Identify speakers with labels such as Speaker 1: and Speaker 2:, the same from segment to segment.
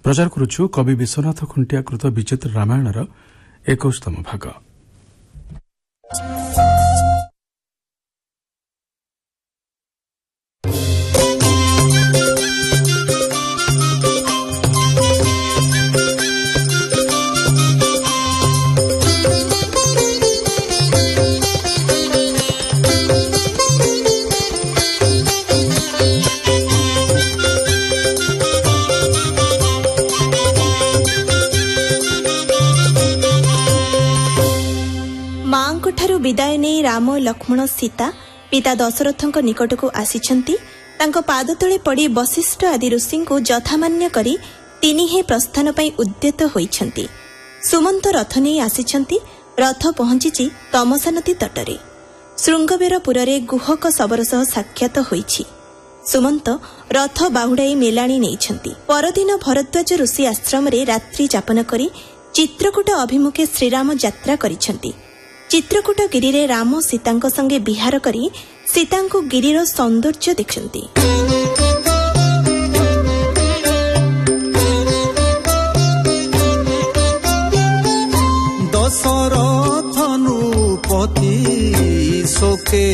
Speaker 1: प्रचार करुछु कवि विश्वनाथ खुंटिया कृत विचित्र रामायणर 21तम भाग।
Speaker 2: विदाय नहीं राम लक्ष्मण सीता पिता दशरथଙ୍କ निकटକୁ ଆସିଛନ୍ତି। ତାଙ୍କ ପାଦ ତଳେ ପଡ଼ି ବଶିଷ୍ଠ ଆଦି ଋଷିଙ୍କୁ ଯଥାମାନ୍ୟ କରି ତିନିହେ ପ୍ରସ୍ଥାନ ପାଇଁ ଉଦ୍ୟତ ହୋଇଛନ୍ତି। ସୁମନ୍ତ ରଥ ନେଇ ଆସିଛନ୍ତି। ରଥ ପହଞ୍ଚିଛି ତମସା ନଦୀ ତଟରେ। ଶୃଙ୍ଗବେରପୁରରେ ଗୁହକ ଶବର ସହ ସାକ୍ଷାତ ହୋଇଛି। ସୁମନ୍ତ ରଥ ବାହୁଡ଼ାଇ ମେଲାଣି ନେଇଛନ୍ତି। ପରଦିନ ଭରଦ୍ୱାଜ ଋଷି ଆଶ୍ରମରେ ରାତ୍ରି ଯାପନ କରି ଚିତ୍ରକୂଟ ଅଭିମୁଖେ ଶ୍ରୀରାମ ଯାତ୍ରା କରିଛନ୍ତି। ଚିତ୍ରକୂଟ ଗିରିରେ ରାମ ସୀତାଙ୍କ ସଙ୍ଗେ ବିହାର କରି ସୀତାଙ୍କୁ ଗିରିର ସୌନ୍ଦର୍ଯ୍ୟ ଦେଖନ୍ତି।
Speaker 3: ଦଶରଥ ନୃପତି ଶୋକେ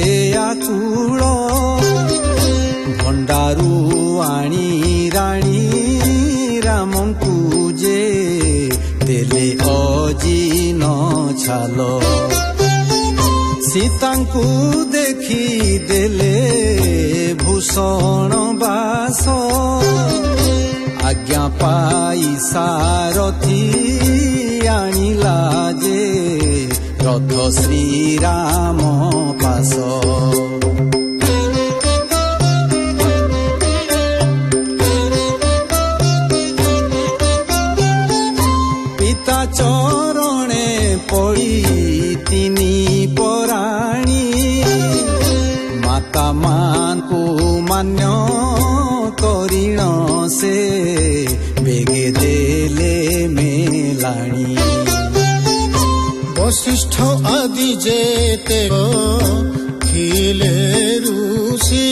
Speaker 3: ଆକୁଳ ଭଣ୍ଡାରୁ ଆଣି ରାଣୀ ରାମଙ୍କୁ ଯେ ଦେଲେ ଅଜିନ ଛାଲ ସୀତାଙ୍କୁ ଦେଖି ଦେଲେ ଭୂଷଣ ବାସ ଆଜ୍ଞା ପାଇ ସାରଥି ଆଣିଲା ଯେ ରଥ ଶ୍ରୀରାମ ପାଶ ପିତା ଚରଣେ ପଡ଼ି ତିନି ପରାଣୀ ମାତା ମାଙ୍କୁ ମାନ୍ୟ କରିଣ ସେ ବେଗେ ଦେଲେ ମେଲାଣି
Speaker 4: ବଶିଷ୍ଠ ଆଦି ଯେତେ ଥିଲେ ଋଷି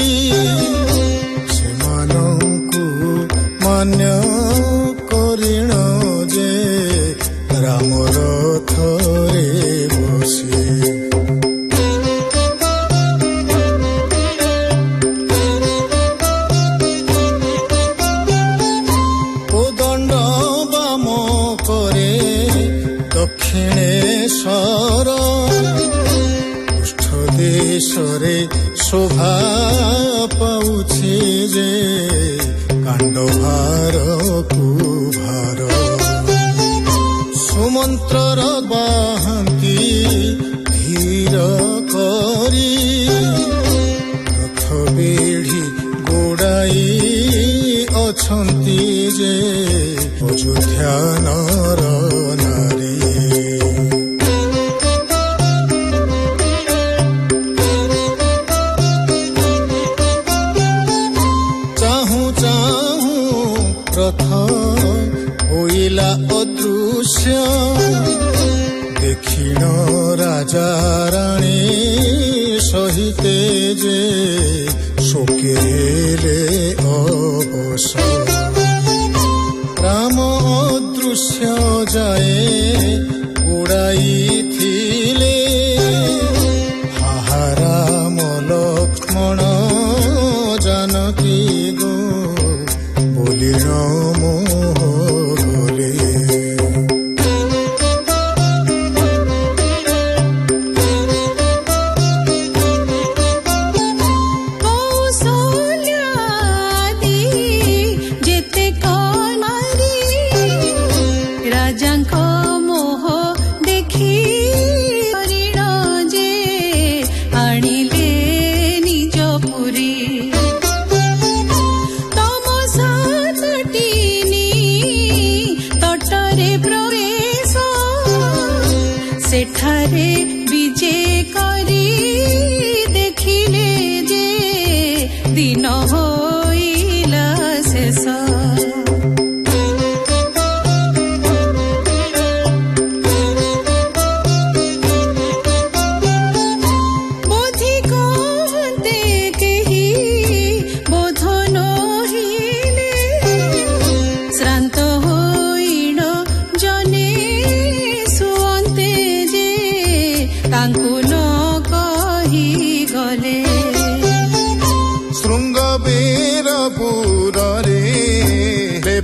Speaker 4: ସେମାନଙ୍କୁ ମାନ୍ୟ କରିଣ ଯେ ରାମ ରଥରେ ବସି କୋଦଣ୍ଡ ବାମ କରେ ଦକ୍ଷିଣେଶ୍ୱର ପୃଷ୍ଠ ଦେଶରେ ଶୋଭା ପାଉଛି ଯେ କାଣ୍ଡ ଭାରକୁ ଭାର ସୁମନ୍ତ୍ରର ବାହାନ୍ତି ଧୀର କରି ରଥ ବେଢ଼ି ଗୋଡ଼ାଇ ଅଛନ୍ତି ଯେ ଅଯୋଧ୍ୟାନର ନାରୀ ଚାହୁଁ ଚାହୁଁ ରଥ ହୋଇଲା ଅଦୃଶ୍ୟ ଦେଖିଣ ରାଜା ରାଣୀ ସହିତେ ଯେ ଶୋକେ ହେଲେ ଅବଶ ରାମ ଅଦୃଶ୍ୟ ଯାଏ ଉଡ଼ାଇଥିଲେ ହାହାରାମ ଲକ୍ଷ୍ମଣ ଜାନକୀ ଗೋ ବୋଲିଣ ମୋହ ଗଲେ
Speaker 5: ସେଠାରେ ବିଜେ କରି ଦେଖିଲେ ଯେ ଦିନ ହୋଇଲା ଶେଷ ବୋଧି କହନ୍ତେ କେହି ବୋଧ ନହିଲେ ଶ୍ରାନ୍ତ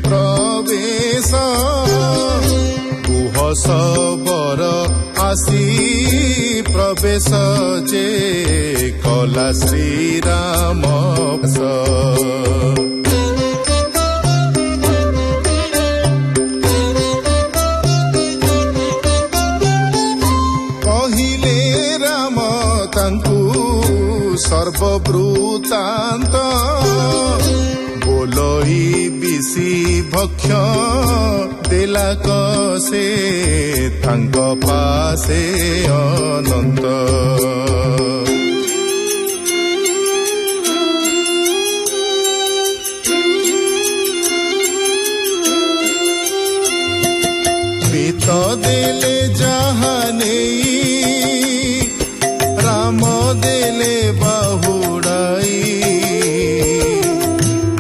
Speaker 4: प्रवेश गुह सबर आसी प्रवेश जे कला श्रीराम कहिले राम तांकु सर्ववृतांत बोलई बिसी भक्ष देला कसे तांक पासे अनंत मित देले जहाने राम देले बाहुड़ाई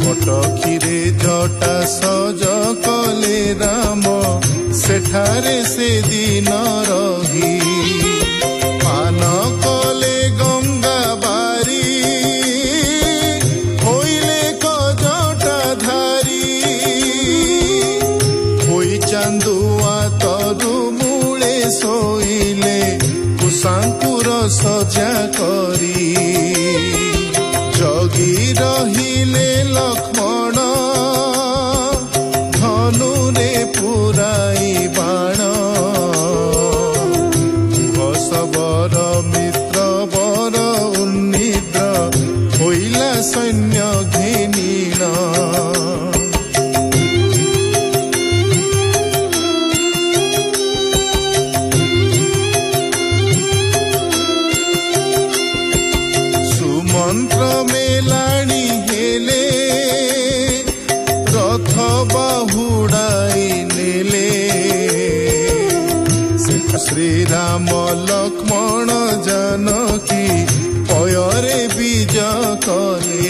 Speaker 4: कटखीरे जटा सज कले राम सेठारे से दिन रही पान कले गंगा बारी होइले कजटा धारी होई चांदुआ तरु मूले सोइले कुशांकुर सजा करी जगी रहिले लक्ष्मण धनुरे पुराई बाण सबର मित्र बर उन्निद्र होइला सैन्य घिनीण मंत्र मेलाणी हेले रथ बाहुड़ाई नेले श्रीराम लक्ष्मण जानकी पयरे बीज कले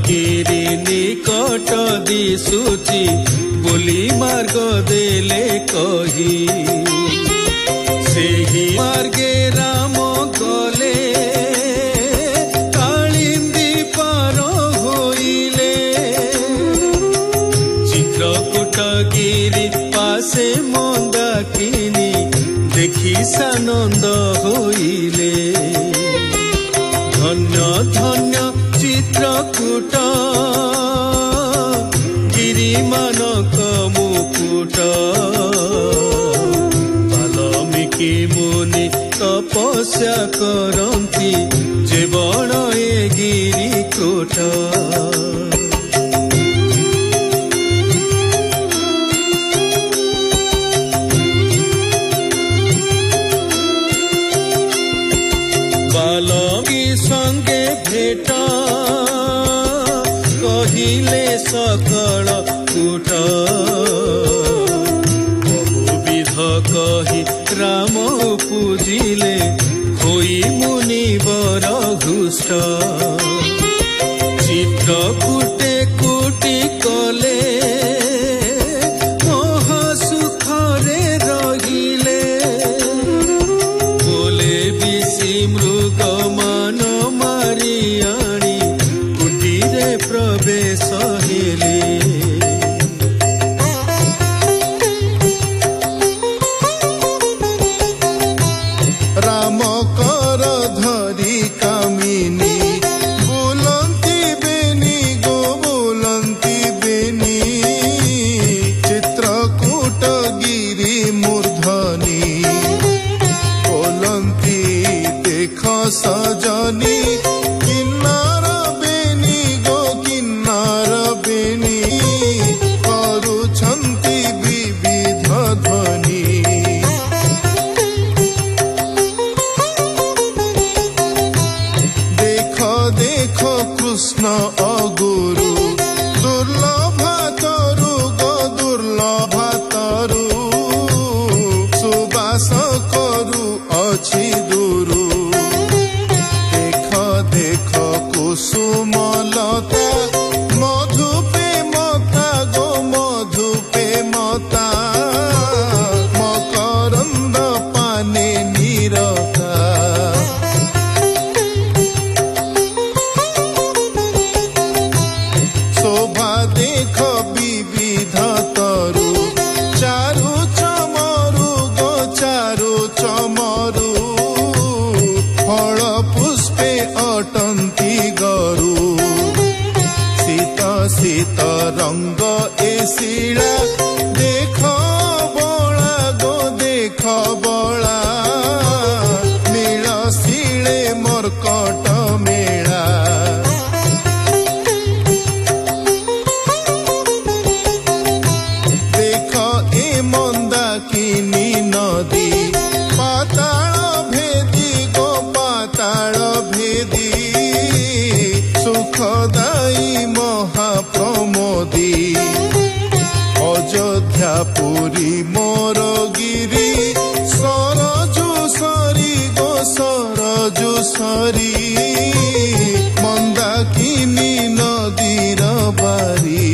Speaker 4: गिरी निकट दिशुची बोली मार्ग देले कही सेही मार्गे राम गले कालिंदी पार होइले चित्रकूट गिरी पासे मंदाकिनी देखी सानंद होइले धन्य धन्य चित्रकूट गिरी मानक मुकुट वाल्मीकि मुनि तपस्या करन्ति जे बण ए गिरी कोट बालकी संगे भेट कहिले सकल कूट बहुविध कही राम पूजिले होई मुनिवर घुष्ट चित्रकूटे कुटी कले मोह सुखरे रहिले बोले बिसी मृग मान मारी आणी कुटीरे प्रवेश हेले
Speaker 6: राम कर धरी कामिनी बुलंती बेनी गो बुलंती बेनी चित्रकूट गिरी मूर्धनी बोलंती देख सजनी किन्नर बेनी गो किन्नर बेनी करुछंती विविध ध्वनि कृष्ण अगुरु दुर्लभातरु गो दुर्लभातरु सुबास करु अछि दुरु देख देख कुसुमलता मधुपे मता गो मधुपे मता मकरंद पाने निरता शोभा देख विविध तरु चारु चमरु गो चारु चमरु फल पुष्पे अटंती गरु शीत शीत रंग ए शिला देख बला गो देख बला नील शिले मर्कट मेला मंदाकिनी नदी पाताल भेदी गो पाताल भेदी सुखदायी महाप्रमोदी अयोध्या पुरी मोर गिरी सरजु सरी गो सरजु सरी मंदाकिनी नदीर बारी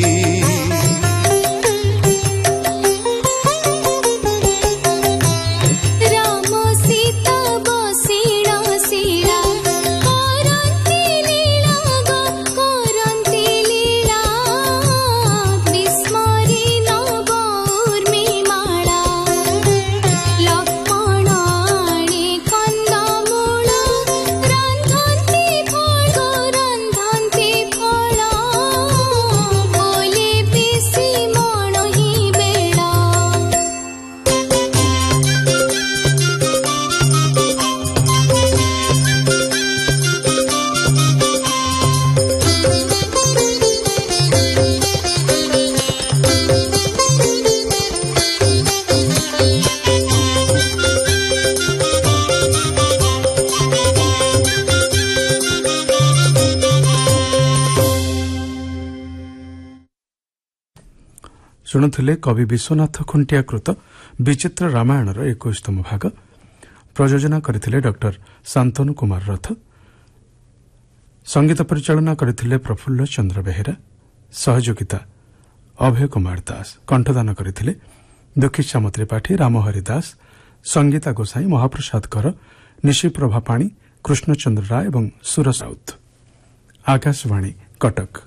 Speaker 1: शुणुले कवि विश्वनाथ खुंटिया कृत विचित्र रामायणर 21तम भाग प्रयोजना करथिले डॉक्टर शांतनु कुमार रथ संगीत परिचालना करथिले प्रफुल्ल चंद्र बेहेरा सहयोगिता अभय कुमार दास कंठदान करथिले दक्षिशाम त्रिपाठी रामहरि दास संगीता गोसाई महाप्रसाद कर निशिप्रभा पाणी कृष्णचंद्र राय और सुरज राउत आकाशवाणी कटक।